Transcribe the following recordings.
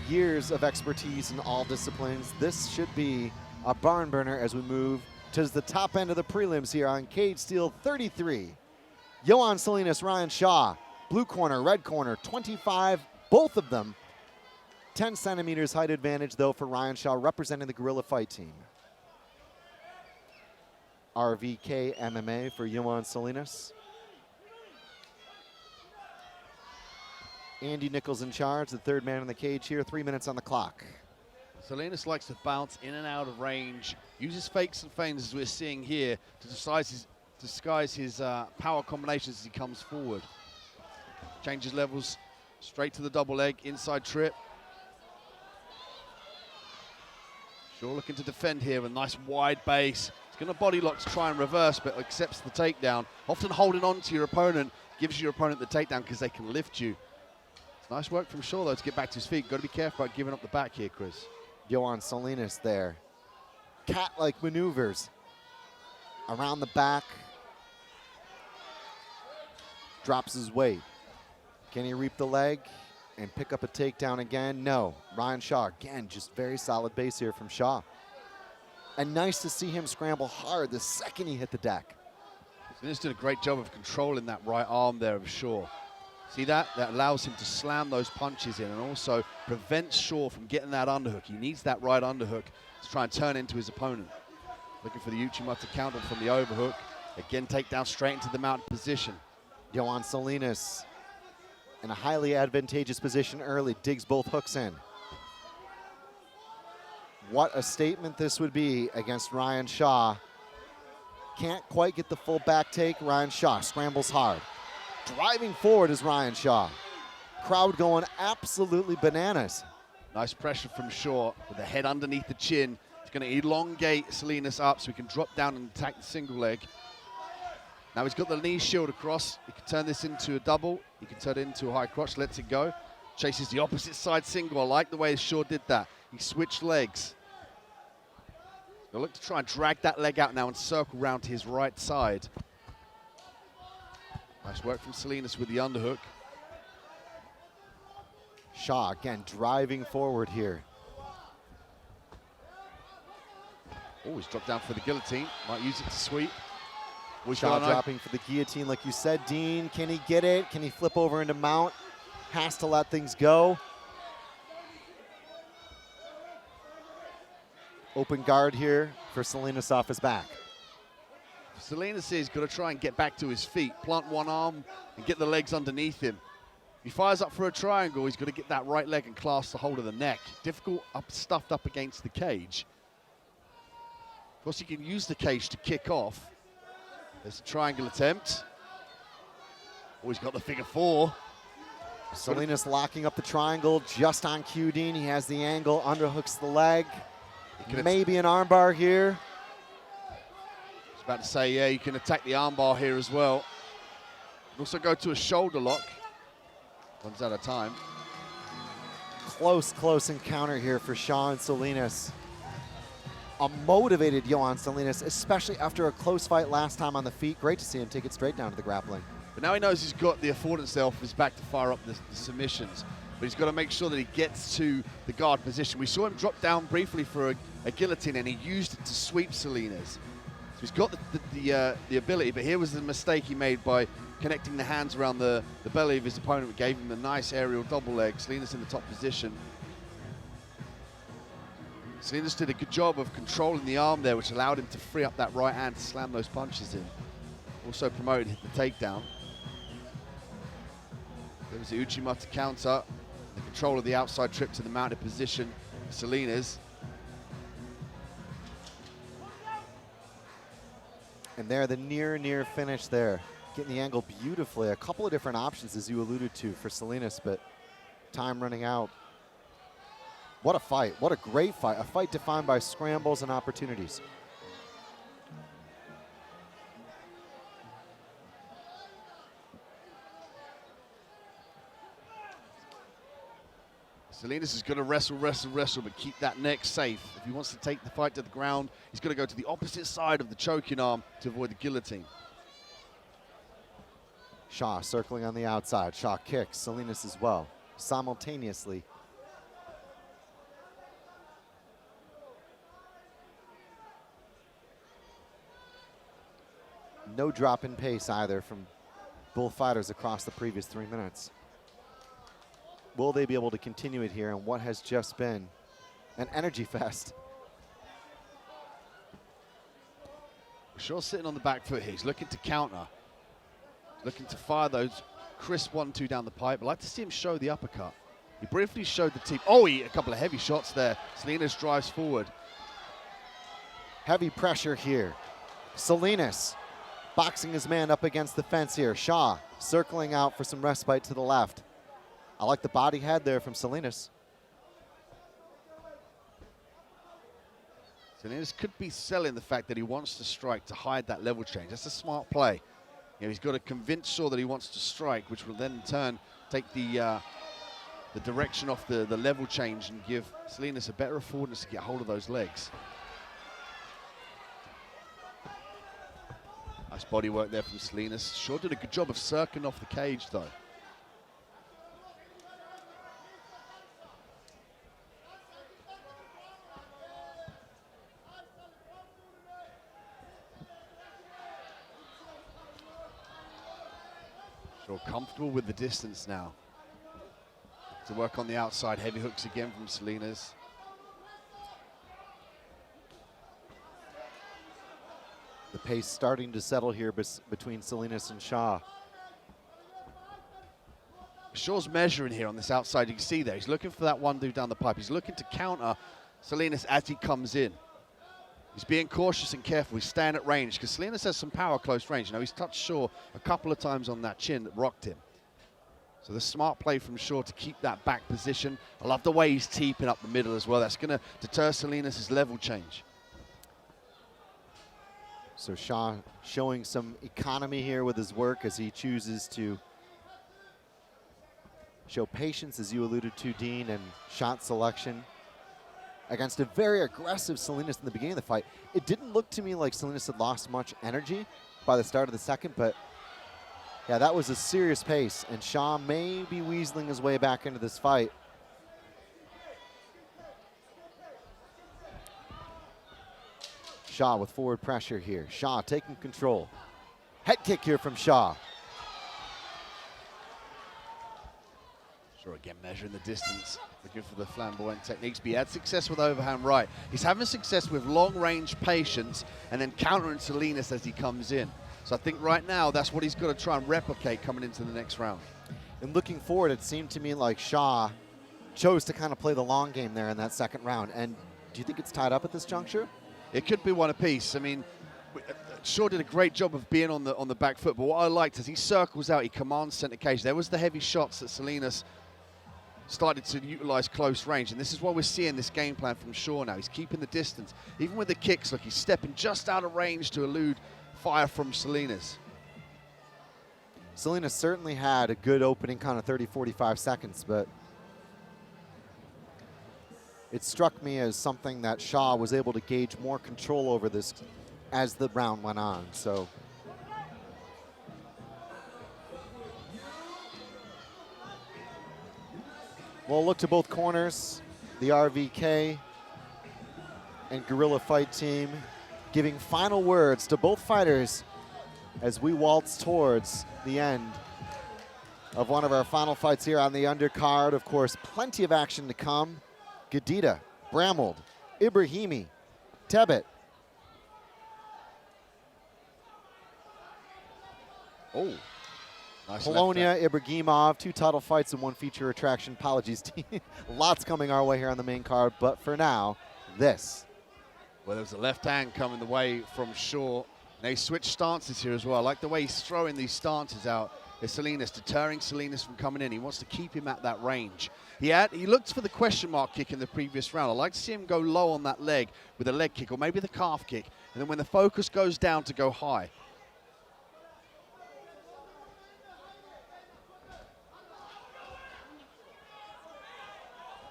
years of expertise in all disciplines. This should be a barn burner as we move to the top end of the prelims here on Cage Steel 33. Jhoan Salinas, Ryan Shaw, blue corner, red corner, 25, both of them. 10 centimeters height advantage, though, for Ryan Shaw, representing the Guerrilla Fight Team. RVK MMA for Jhoan Salinas. Andy Nichols in charge, the third man in the cage here, 3 minutes on the clock. Salinas likes to bounce in and out of range, uses fakes and feints as we're seeing here to disguise his power combinations as he comes forward. Changes levels, straight to the double leg, inside trip. Shaw looking to defend here with a nice wide base. He's going to body lock to try and reverse, but accepts the takedown. Often holding on to your opponent gives your opponent the takedown because they can lift you. It's nice work from Shaw, though, to get back to his feet. Got to be careful about giving up the back here, Chris. Jhoan Salinas there. Cat-like maneuvers around the back. Drops his weight. Can he reap the leg and pick up a takedown again? No. Ryan Shaw, again, just very solid base here from Shaw. And nice to see him scramble hard the second he hit the deck. Salinas did a great job of controlling that right arm there of Shaw. See that? That allows him to slam those punches in and also prevents Shaw from getting that underhook. He needs that right underhook to try and turn into his opponent. Looking for the Uchimata counter from the overhook. Again, takedown straight into the mounted position. Jhoan Salinas in a highly advantageous position early, digs both hooks in. What a statement this would be against Ryan Shaw. Can't quite get the full back take. Ryan Shaw scrambles hard. Driving forward is Ryan Shaw. Crowd going absolutely bananas. Nice pressure from Shaw with the head underneath the chin. He's going to elongate Salinas up so he can drop down and attack the single leg. Now he's got the knee shield across. He can turn this into a double. He can turn it into a high crotch, lets it go. Chases the opposite side single. I like the way Shaw did that. He switched legs. He'll look to try and drag that leg out now and circle round to his right side. Nice work from Salinas with the underhook. Shaw again driving forward here. Oh, he's dropped down for the guillotine. Might use it to sweep. Shaw dropping for the guillotine, like you said, Dean. Can he get it? Can he flip over into mount? Has to let things go. Open guard here for Salinas off his back. Salinas is going to try and get back to his feet, plant one arm and get the legs underneath him. If he fires up for a triangle, he's got to get that right leg and clasp the hold of the neck. Difficult, stuffed up against the cage. Of course, he can use the cage to kick off. There's a triangle attempt. Oh, he's got the figure four. Salinas locking up the triangle just on cue, Dean. He has the angle, underhooks the leg. Maybe an armbar here. I was about to say, yeah, you can attack the armbar here as well. Also go to a shoulder lock. Runs out of time. Close encounter here for Jhoan Salinas. A motivated Jhoan Salinas, especially after a close fight last time on the feet. Great to see him take it straight down to the grappling. But now he knows he's got the affordance there off his back to fire up the submissions. But he's got to make sure that he gets to the guard position. We saw him drop down briefly for a guillotine, and he used it to sweep Salinas. So he's got the ability, but here was the mistake he made by connecting the hands around the belly of his opponent, which gave him the nice aerial double leg. Salinas in the top position. Salinas did a good job of controlling the arm there, which allowed him to free up that right hand to slam those punches in. Also promoted the takedown. There was the Uchimata counter. The control of the outside trip to the mounted position. Salinas. And there, the near finish there. Getting the angle beautifully. A couple of different options, as you alluded to, for Salinas, but time running out. What a fight. What a great fight. A fight defined by scrambles and opportunities. Salinas is going to wrestle, but keep that neck safe. If he wants to take the fight to the ground, he's going to go to the opposite side of the choking arm to avoid the guillotine. Shaw circling on the outside. Shaw kicks Salinas as well, simultaneously. No drop in pace either from both fighters across the previous 3 minutes. Will they be able to continue it here in what has just been an energy fest? Shaw sitting on the back foot here. He's looking to counter. Looking to fire those crisp 1-2 down the pipe. I'd like to see him show the uppercut. He briefly showed the team. Oh, a couple of heavy shots there. Salinas drives forward. Heavy pressure here. Salinas boxing his man up against the fence here. Shaw circling out for some respite to the left. I like the body head there from Salinas. Salinas could be selling the fact that he wants to strike to hide that level change. That's a smart play. You know, he's got to convince Shaw that he wants to strike, which will then in turn take the direction off the level change and give Salinas a better affordance to get hold of those legs. Nice body work there from Salinas. Shaw did a good job of circling off the cage though. Shaw comfortable with the distance now. To work on the outside, heavy hooks again from Salinas. The pace starting to settle here between Salinas and Shaw. Shaw's measuring here on this outside. You can see there, he's looking for that 1-2 down the pipe. He's looking to counter Salinas as he comes in. He's being cautious and careful. He's staying at range because Salinas has some power close range. You know, he's touched Shaw a couple of times on that chin that rocked him. So the smart play from Shaw to keep that back position. I love the way he's teeping up the middle as well. That's going to deter Salinas' level change. So Shaw showing some economy here with his work as he chooses to show patience, as you alluded to, Dean, and shot selection against a very aggressive Salinas in the beginning of the fight. It didn't look to me like Salinas had lost much energy by the start of the second, but yeah, that was a serious pace, and Shaw may be weaseling his way back into this fight. Shaw with forward pressure here. Shaw taking control. Head kick here from Shaw. Shaw again measuring the distance, looking for the flamboyant techniques. But he had success with overhand right. He's having success with long range patience and then countering Salinas as he comes in. So I think right now that's what he's got to try and replicate coming into the next round. And looking forward, it seemed to me like Shaw chose to kind of play the long game there in that second round. And do you think it's tied up at this juncture? It could be one apiece. I mean, Shaw did a great job of being on the back foot, but what I liked is he circles out, he commands center cage. There was the heavy shots that Salinas started to utilize close range, and this is why we're seeing this game plan from Shaw now. He's keeping the distance. Even with the kicks, look, he's stepping just out of range to elude fire from Salinas. Salinas certainly had a good opening kind of 30, 45 seconds, but it struck me as something that Shaw was able to gauge more control over this as the round went on. So we'll look to both corners, the RVK and Guerrilla Fight team, giving final words to both fighters as we waltz towards the end of one of our final fights here on the undercard. Of course, plenty of action to come. Gadita, Bramold, Ibrahimi, Tebet. Oh, nice. Polonia, Ibrahimov, 2 title fights and 1 feature attraction. Apologies, team. Lots coming our way here on the main card, but for now, this. Well, there was a left hand coming the way from Shaw. They switched stances here as well. I like the way he's throwing these stances out. There's Salinas, deterring Salinas from coming in. He wants to keep him at that range. He looked for the question mark kick in the previous round. I'd like to see him go low on that leg with a leg kick or maybe the calf kick. And then when the focus goes down, to go high.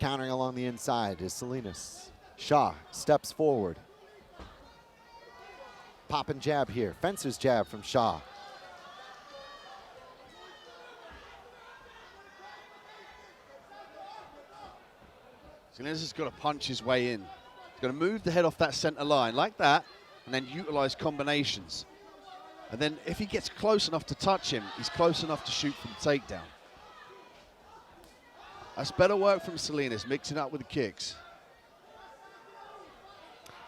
Countering along the inside is Salinas. Shaw steps forward. Pop and jab here. Fencer's jab from Shaw. Salinas has got to punch his way in. He's got to move the head off that center line like that and then utilize combinations. And then if he gets close enough to touch him, he's close enough to shoot for the takedown. That's better work from Salinas, mixing up with the kicks.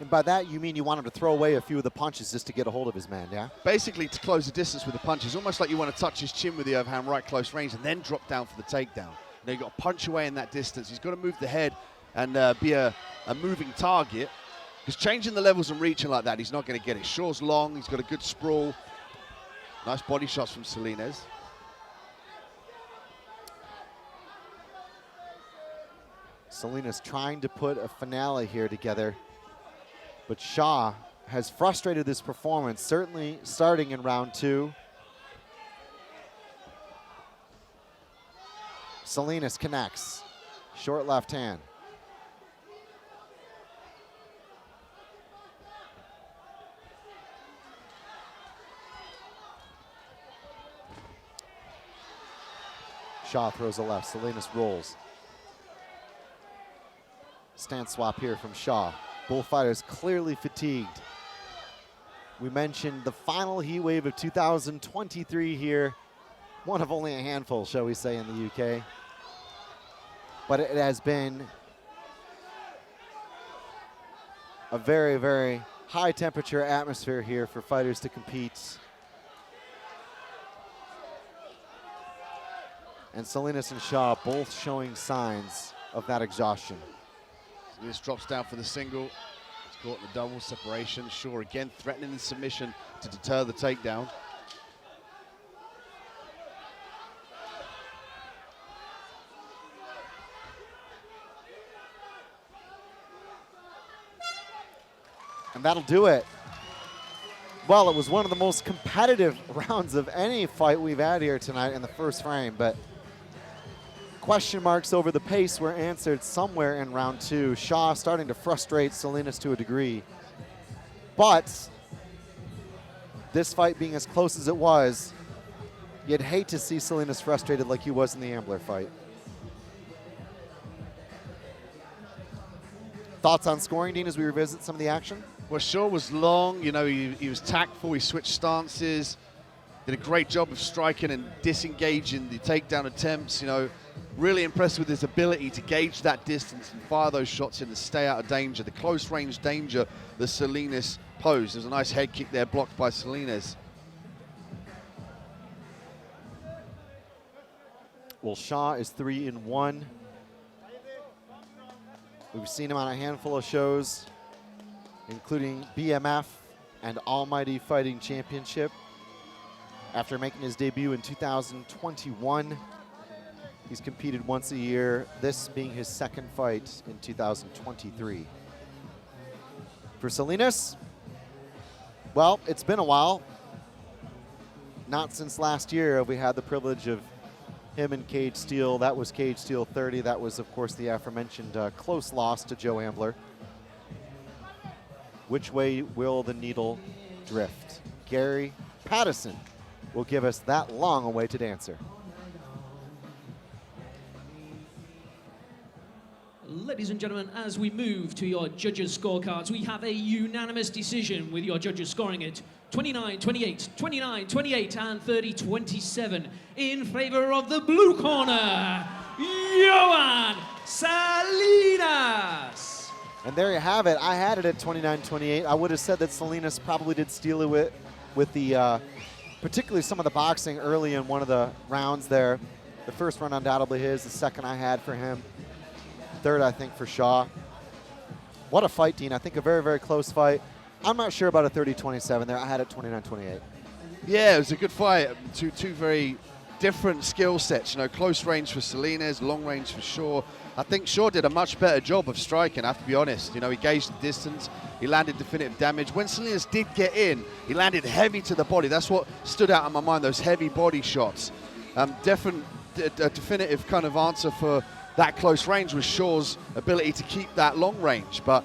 And by that, you mean you want him to throw away a few of the punches just to get a hold of his man, yeah? Basically, to close the distance with the punches, almost like you want to touch his chin with the overhand right close range and then drop down for the takedown. You know, you've got to punch away in that distance. He's got to move the head and be a moving target, because changing the levels and reaching like that, he's not going to get it. Shaw's long, he's got a good sprawl. Nice body shots from Salinas. Salinas trying to put a finale here together, but Shaw has frustrated this performance, certainly starting in round 2. Salinas connects, short left hand. Shaw throws a left, Salinas rolls. Stance swap here from Shaw. Bullfighters clearly fatigued. We mentioned the final heat wave of 2023 here. One of only a handful, shall we say, in the UK. But it has been a very, very high temperature atmosphere here for fighters to compete. And Salinas and Shaw both showing signs of that exhaustion. This drops down for the single. It's caught in the double separation. Shaw again threatening the submission to deter the takedown. And that'll do it. Well, it was one of the most competitive rounds of any fight we've had here tonight in the first frame, but question marks over the pace were answered somewhere in round 2. Shaw starting to frustrate Salinas to a degree. But this fight being as close as it was, you'd hate to see Salinas frustrated like he was in the Ambler fight. Thoughts on scoring, Dean, as we revisit some of the action? Well, Shaw was long, you know, he was tactful, he switched stances, did a great job of striking and disengaging the takedown attempts, you know. Really impressed with his ability to gauge that distance and fire those shots in to stay out of danger, the close range danger that Salinas posed. There's a nice head kick there blocked by Salinas. Well, Shaw is 3-1. We've seen him on a handful of shows, including BMF and Almighty Fighting Championship. After making his debut in 2021, he's competed once a year, this being his second fight in 2023. For Salinas, well, it's been a while. Not since last year have we had the privilege of him and Cage Steel. That was Cage Steel 30. That was, of course, the aforementioned close loss to Joe Ambler. Which way will the needle drift? Gary Pattison will give us that long-awaited answer. Ladies and gentlemen, as we move to your judges' scorecards, we have a unanimous decision with your judges scoring it 29-28, 29-28, and 30-27 in favor of the blue corner, Jhoan Salinas. And there you have it. I had it at 29-28. I would have said that Salinas probably did steal it with the, particularly some of the boxing early in one of the rounds there. The first run undoubtedly his, the second I had for him. Third, I think, for Shaw. What a fight, Dean. I think a very, very close fight. I'm not sure about a 30-27 there. I had it 29-28. Yeah, it was a good fight. Two very different skill sets. You know, close range for Salinas, long range for Shaw. I think Shaw did a much better job of striking, I have to be honest. You know, he gauged the distance. He landed definitive damage. When Salinas did get in, he landed heavy to the body. That's what stood out in my mind, those heavy body shots. A definitive kind of answer for that close range was Shaw's ability to keep that long range. But